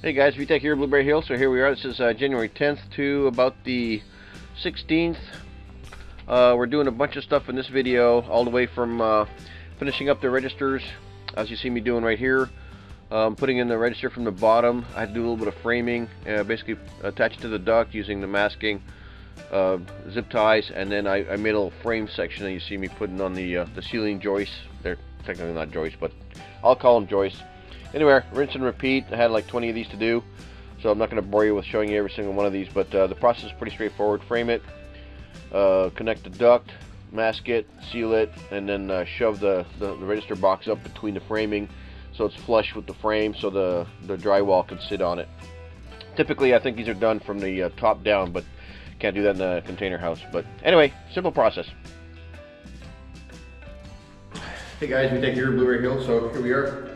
Hey guys, VTech here, Blueberry Hill. So here we are. This is January 10th to about the 16th. We're doing a bunch of stuff in this video, all the way from finishing up the registers, as you see me doing right here. Putting in the register from the bottom. I had to do a little bit of framing, basically attach it to the duct using the masking, zip ties, and then I made a little frame section that you see me putting on the ceiling joists. They're technically not joists, but I'll call them joists. Anyway, rinse and repeat. I had like 20 of these to do, so I'm not going to bore you with showing you every single one of these, but the process is pretty straightforward. Frame it, connect the duct, mask it, seal it, and then shove the register box up between the framing so it's flush with the frame so the drywall can sit on it. Typically, I think these are done from the top down, but can't do that in a container house. But anyway, simple process. Hey guys, we take here Blueberry Hill. So here we are.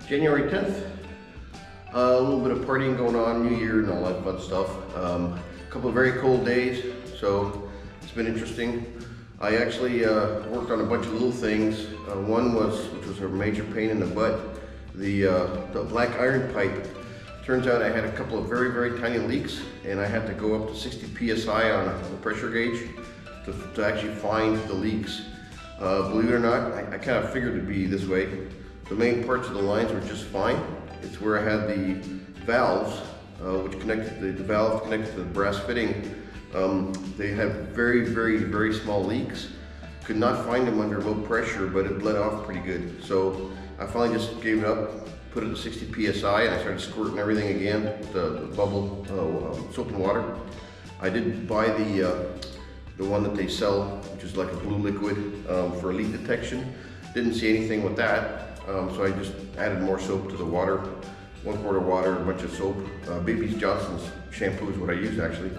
January 10th, a little bit of partying going on, New Year and all that fun stuff. A couple of very cold days, so it's been interesting. I actually worked on a bunch of little things. One was, which was a major pain in the butt, the black iron pipe. Turns out I had a couple of very, very tiny leaks, and I had to go up to 60 psi on the pressure gauge to actually find the leaks. Believe it or not, I kind of figured it'd be this way. The main parts of the lines were just fine. It's where I had the valves, which connected, the valve connected to the brass fitting. They had very, very, very small leaks. Could not find them under low pressure, but it bled off pretty good. So I finally just gave it up, put it to 60 psi, and I started squirting everything again with the bubble soap and water. I did buy the one that they sell, which is like a blue liquid for leak detection. Didn't see anything with that. So I just added more soap to the water, 1 quart of water, a bunch of soap. Baby Johnson's shampoo is what I use actually,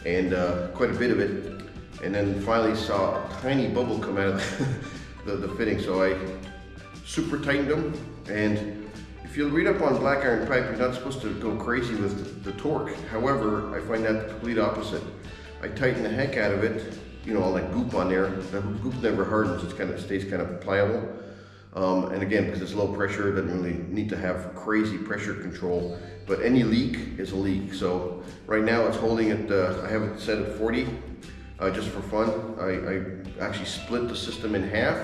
and quite a bit of it. And then finally saw a tiny bubble come out of the fitting, so I super tightened them. And if you read up on black iron pipe, you're not supposed to go crazy with the torque. However, I find that the complete opposite. I tighten the heck out of it, you know, all that goop on there. The goop never hardens, it stays kind of pliable. And again, because it's low pressure, it doesn't really need to have crazy pressure control, but any leak is a leak. So right now it's holding at, I have it set at 40, just for fun. I actually split the system in half,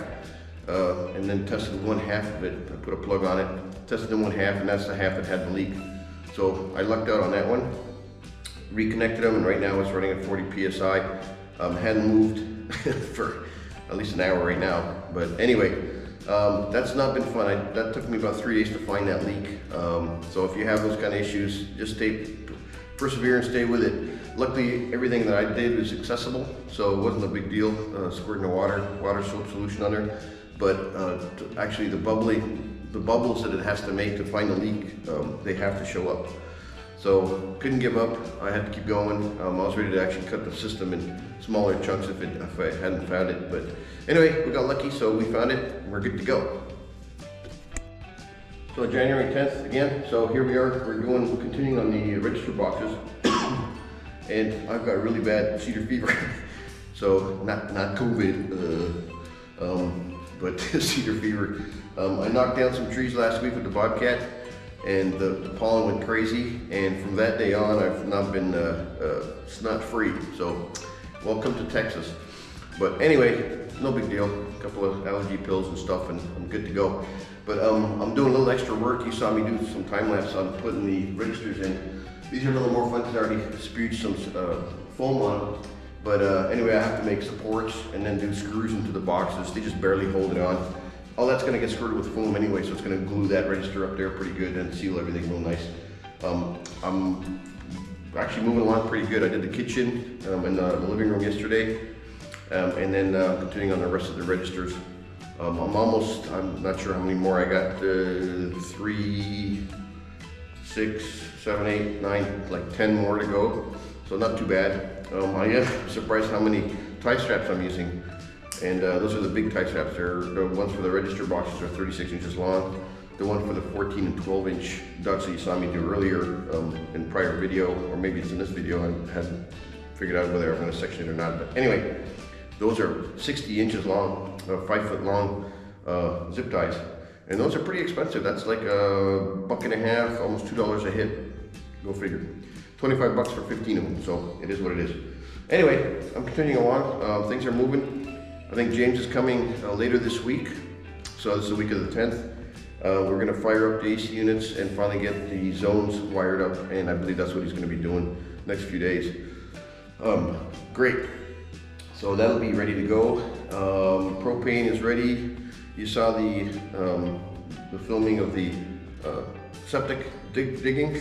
and then tested 1/2 of it. I put a plug on it, tested in 1/2, and that's the half that had the leak. So I lucked out on that one. Reconnected them, and right now it's running at 40 psi. Hadn't moved for at least an hour right now, but anyway. That's not been fun. That took me about 3 days to find that leak. So if you have those kind of issues, just persevere and stay with it. Luckily, everything that I did was accessible, so it wasn't a big deal squirting the water soap solution on there. But actually the bubbles that it has to make to find the leak, they have to show up. So couldn't give up. I had to keep going. I was ready to actually cut the system in smaller chunks if I hadn't found it. But anyway, we got lucky, so we found it, and we're good to go. So January 10th again. So here we are. We're continuing on the register boxes, and I've got really bad cedar fever. So not COVID, but cedar fever. I knocked down some trees last week with the Bobcat, and the pollen went crazy, and from that day on I've not been snot free. So welcome to Texas. But anyway, no big deal. A couple of allergy pills and stuff, and I'm good to go. But I'm doing a little extra work. You saw me do some time lapse on putting the registers in. These are a little more fun because I already spewed some foam on them. But anyway, I have to make supports and then do screws into the boxes. They just barely hold it on. All that's going to get screwed with foam anyway, so it's going to glue that register up there pretty good and seal everything real nice. I'm actually moving along pretty good. I did the kitchen and the living room yesterday, and then continuing on the rest of the registers. I'm not sure how many more I got. 3, 6, 7, 8, 9, like 10 more to go. So not too bad. I am surprised how many tie straps I'm using. And those are the big tie straps. The ones for the register boxes are 36 inches long. The one for the 14 and 12 inch ducts that you saw me do earlier in prior video, or maybe it's in this video, I haven't figured out whether I'm going to section it or not. But anyway, those are 60 inches long, 5 foot long zip ties. And those are pretty expensive. That's like $1.50, almost $2 a hit. Go figure. 25 bucks for 15 of them, so it is what it is. Anyway, I'm continuing along. Things are moving. I think James is coming later this week. So this is the week of the 10th. We're gonna fire up the AC units and finally get the zones wired up, and I believe that's what he's gonna be doing next few days. Great. So that'll be ready to go. Propane is ready. You saw the filming of the septic digging.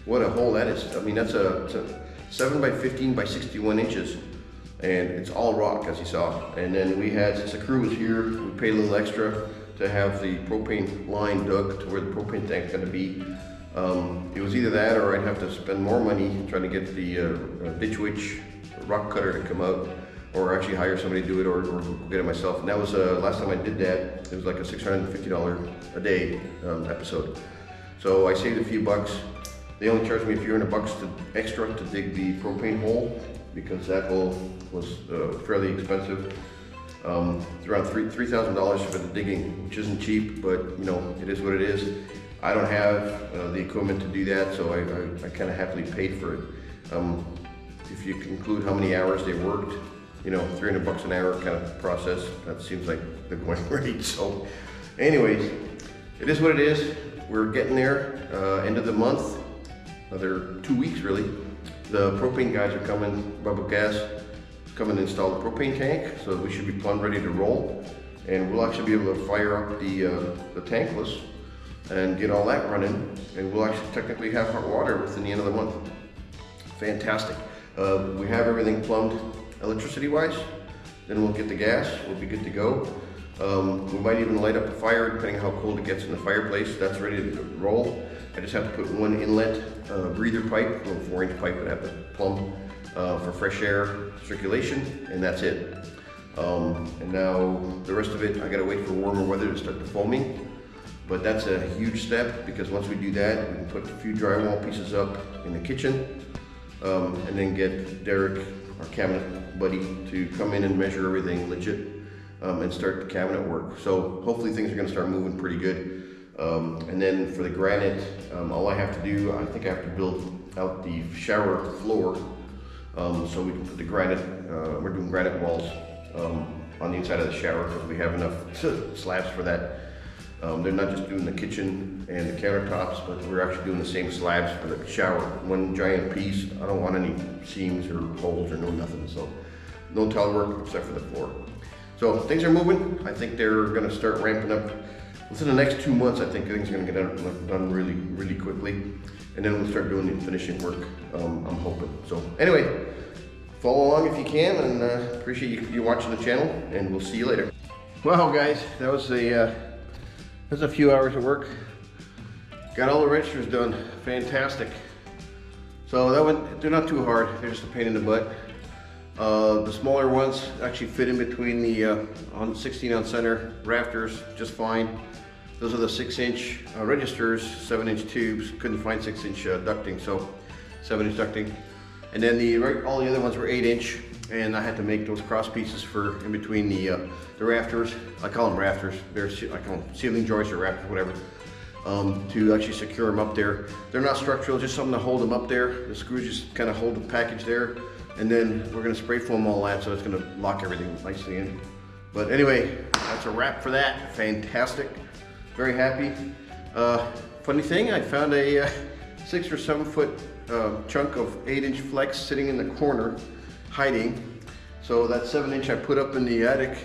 What a hole that is. I mean, it's a 7 by 15 by 61 inches, and it's all rock, as you saw. And then we had, since the crew was here, we paid a little extra to have the propane line dug to where the propane tank's gonna be. It was either that or I'd have to spend more money trying to get the ditch witch rock cutter to come out, or actually hire somebody to do it, or get it myself. And that was, last time I did that, it was like a $650 a day episode. So I saved a few bucks. They only charged me a few $100 extra to dig the propane hole, because that hole was fairly expensive. It's around $3,000 for the digging, which isn't cheap, but you know, it is what it is. I don't have the equipment to do that, so I kind of happily paid for it. If you include how many hours they worked, you know, $300 an hour kind of process, that seems like the going rate. So anyways, it is what it is. We're getting there, end of the month, another 2 weeks really. The propane guys are coming, bubble gas, coming to install the propane tank, so we should be plumb ready to roll. And we'll actually be able to fire up the tankless and get all that running. And we'll actually technically have hot water within the end of the month. Fantastic. We have everything plumbed electricity-wise. Then we'll get the gas, we'll be good to go. We might even light up a fire depending on how cold it gets in the fireplace. That's ready to roll. I just have to put one inlet breather pipe, a little 4-inch pipe that I have to plumb for fresh air circulation, and that's it. And now the rest of it, I gotta wait for warmer weather to start the foaming. But that's a huge step, because once we do that, we can put a few drywall pieces up in the kitchen, and then get Derek, our cabinet buddy, to come in and measure everything legit, and start the cabinet work. So hopefully things are gonna start moving pretty good. And then for the granite, all I have to do, I think I have to build out the shower floor, so we can put the granite, we're doing granite walls on the inside of the shower, because we have enough slabs for that. They're not just doing the kitchen and the countertops, but we're actually doing the same slabs for the shower. One giant piece. I don't want any seams or holes or nothing, so no tile work except for the floor. So things are moving. I think they're gonna start ramping up. Within the next 2 months, I think things are gonna get done really quickly. And then we'll start doing the finishing work, I'm hoping. So anyway, follow along if you can, and appreciate you watching the channel, and we'll see you later. Well guys, that was a few hours of work. Got all the registers done, fantastic. So they're not too hard, they're just a pain in the butt. The smaller ones actually fit in between the 16 on center rafters just fine. Those are the 6-inch registers, 7-inch tubes. Couldn't find 6-inch ducting, so 7-inch ducting. And then all the other ones were 8-inch, and I had to make those cross pieces for in between the rafters. I call them rafters. I call them ceiling joists or rafters, whatever. To actually secure them up there. They're not structural, just something to hold them up there. The screws just kind of hold the package there. And then we're gonna spray foam all that, so it's gonna lock everything nicely in. But anyway, that's a wrap for that. Fantastic, very happy. Funny thing, I found a 6 or 7 foot chunk of 8-inch flex sitting in the corner, hiding. So that 7-inch I put up in the attic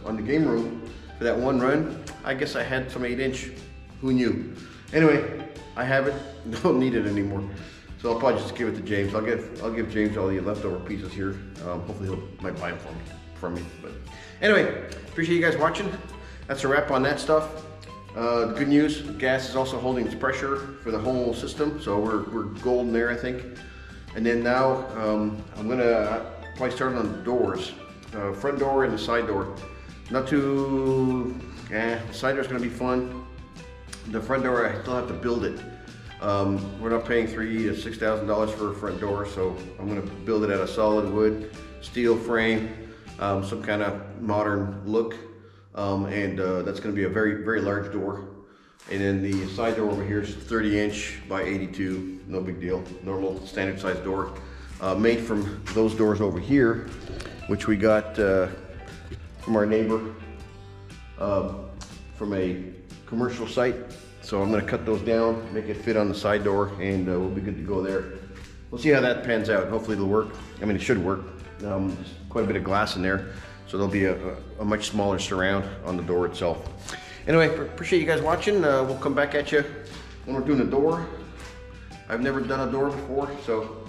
on the game room for that one run. I guess I had some 8-inch, who knew? Anyway, I have it, don't need it anymore. So I'll probably just give it to James. I'll give James all the leftover pieces here. Hopefully he might buy them from me. But anyway, appreciate you guys watching. That's a wrap on that stuff. Good news, gas is also holding its pressure for the whole system, so we're golden there, I think. And then now I'm gonna probably start on the doors, front door and the side door. Not too, the side door's gonna be fun. The front door, I still have to build it. We're not paying $3,000 to $6,000 for a front door, so I'm gonna build it out of solid wood, steel frame, some kind of modern look, and that's gonna be a very large door. And then the side door over here is 30-inch by 82, no big deal, normal standard size door. Made from those doors over here, which we got from our neighbor from a commercial site. So I'm gonna cut those down, make it fit on the side door, and we'll be good to go there. We'll see how that pans out. Hopefully it'll work. I mean, it should work. There's quite a bit of glass in there, so there'll be a much smaller surround on the door itself. Anyway, appreciate you guys watching. We'll come back at you when we're doing a door. I've never done a door before, so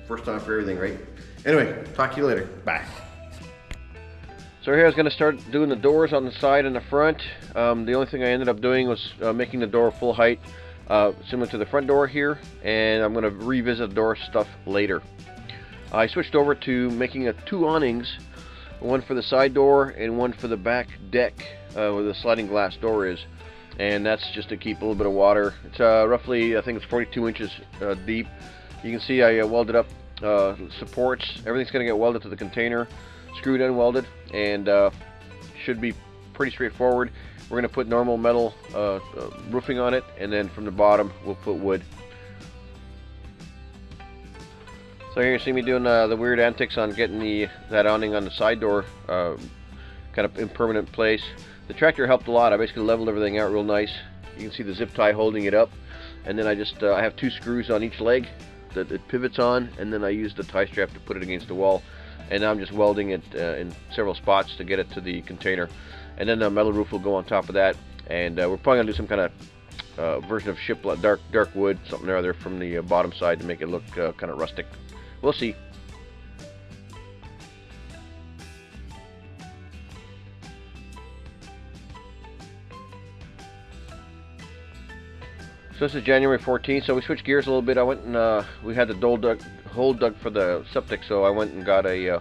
first time for everything, right? Anyway, talk to you later. Bye. So here I was going to start doing the doors on the side and the front. The only thing I ended up doing was making the door full height, similar to the front door here, and I'm going to revisit the door stuff later. I switched over to making two awnings, one for the side door and one for the back deck where the sliding glass door is, and that's just to keep a little bit of water. It's roughly, I think it's 42 inches deep. You can see I welded up supports. Everything's going to get welded to the container, screwed and welded, and should be pretty straightforward. We're going to put normal metal roofing on it, and then from the bottom we'll put wood. So here you see me doing the weird antics on getting that awning on the side door kind of in permanent place. The tractor helped a lot. I basically leveled everything out real nice. You can see the zip tie holding it up, and then I have two screws on each leg that it pivots on, and then I use the tie strap to put it against the wall, and now I'm just welding it in several spots to get it to the container, and then the metal roof will go on top of that, and we're probably gonna do some kind of version of shiplap, dark wood, something or other from the bottom side to make it look kind of rustic. We'll see. So this is January 14th, so we switched gears a little bit. I went and we had the hole dug for the septic, so I went and got a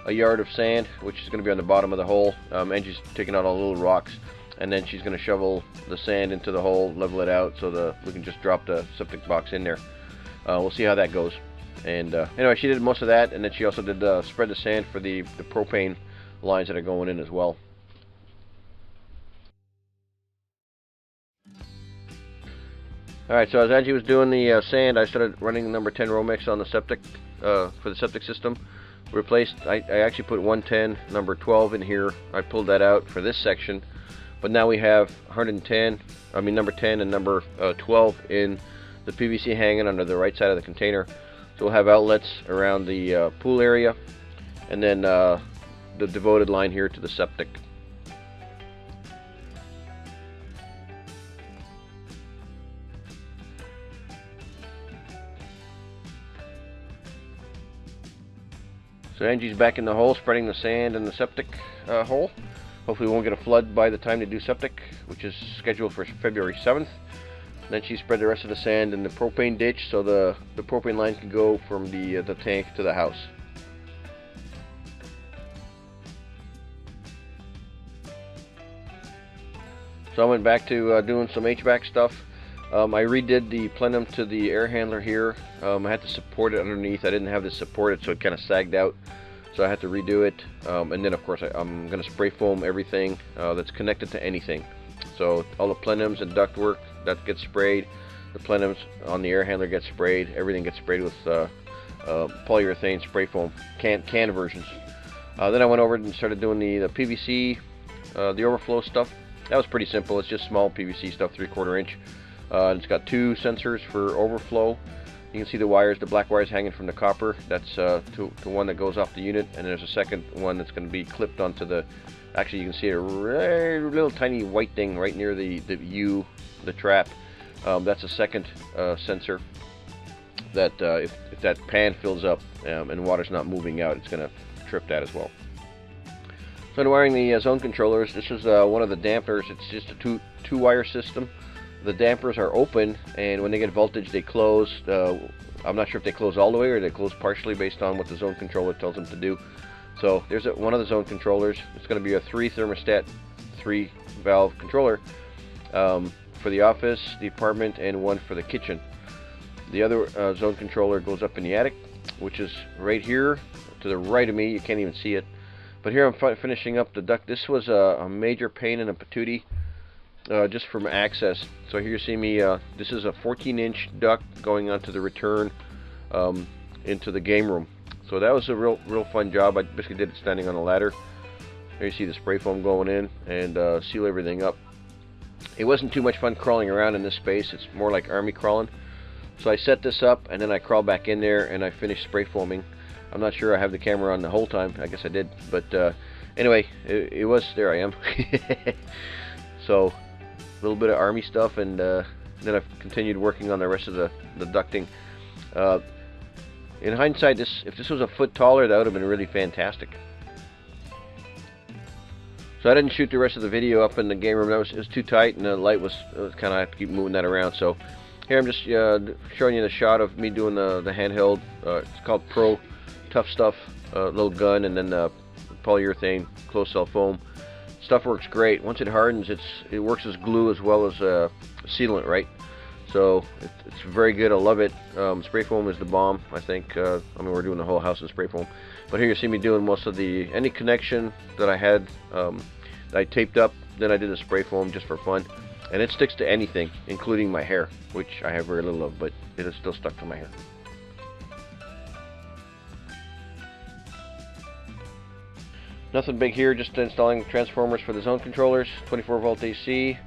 yard of sand, which is going to be on the bottom of the hole. Angie's taking out all the little rocks, and then she's going to shovel the sand into the hole, level it out, so we can just drop the septic box in there. We'll see how that goes. And anyway, she did most of that, and then she also did spread the sand for the propane lines that are going in as well. Alright, so as Angie was doing the sand, I started running number 10 Romex on the septic, for the septic system. I actually put 110, number 12 in here. I pulled that out for this section, but now we have number 10 and number 12 in the PVC hanging under the right side of the container. So we'll have outlets around the pool area, and then the devoted line here to the septic. So Angie's back in the hole, spreading the sand in the septic hole. Hopefully we won't get a flood by the time they do septic, which is scheduled for February 7th. Then she spread the rest of the sand in the propane ditch, so the propane line can go from the tank to the house. So I went back to doing some HVAC stuff. I redid the plenum to the air handler here. I had to support it underneath. I didn't have this supported, so it kind of sagged out. So I had to redo it. And then, of course, I'm going to spray foam everything that's connected to anything. So all the plenums and ductwork, that gets sprayed. The plenums on the air handler gets sprayed. Everything gets sprayed with polyurethane spray foam, can versions. Then I went over and started doing the PVC, the overflow stuff. That was pretty simple. It's just small PVC stuff, 3/4 inch. And it's got two sensors for overflow. You can see the wires, the black wires hanging from the copper. That's to one that goes off the unit, and there's a second one that's going to be clipped onto the. Actually, you can see a little tiny white thing right near the trap. That's a second sensor that if that pan fills up and water's not moving out, it's going to trip that as well. So I'm wiring the zone controllers. This is one of the dampers. It's just a two-wire system. The dampers are open, and when they get voltage, they close. I'm not sure if they close all the way or they close partially based on what the zone controller tells them to do. So there's one of the zone controllers. It's going to be a 3 thermostat, 3 valve controller for the office, the apartment, and one for the kitchen. The other zone controller goes up in the attic, which is right here to the right of me. You can't even see it. But here I'm finishing up the duct. This was a major pain in the patootie. just from access. So here you see me, this is a 14-inch duct going onto the return into the game room. So that was a real fun job. I basically did it standing on a ladder. There you see the spray foam going in and seal everything up. It wasn't too much fun crawling around in this space. It's more like army crawling. So I set this up and then I crawl back in there and I finished spray foaming. I'm not sure I have the camera on the whole time. I guess I did, but anyway, it was, there I am. So a little bit of army stuff, and then I've continued working on the rest of the ducting. In hindsight, if this was a foot taller, that would have been really fantastic. So I didn't shoot the rest of the video up in the game room. It was too tight, and the light was kind of, I have to keep moving that around. So here I'm just showing you the shot of me doing the handheld. It's called Pro Tough Stuff, little gun, and then polyurethane closed cell foam. Stuff works great. Once it hardens, it works as glue as well as sealant, right? So it's very good. I love it. Spray foam is the bomb, I think. I mean, we're doing the whole house in spray foam. But here you see me doing most of any connection that I had, I taped up. Then I did the spray foam just for fun. And it sticks to anything, including my hair, which I have very little of, but it is still stuck to my hair. Nothing big here, just installing transformers for the zone controllers, 24 volt AC.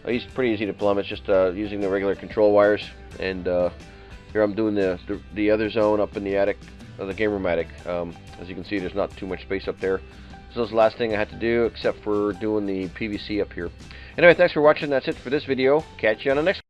It's pretty easy to plumb. It's just using the regular control wires. And here I'm doing the other zone up in the attic, the game room attic. As you can see, there's not too much space up there. So this is the last thing I had to do, except for doing the PVC up here. Anyway, thanks for watching. That's it for this video. Catch you on the next one.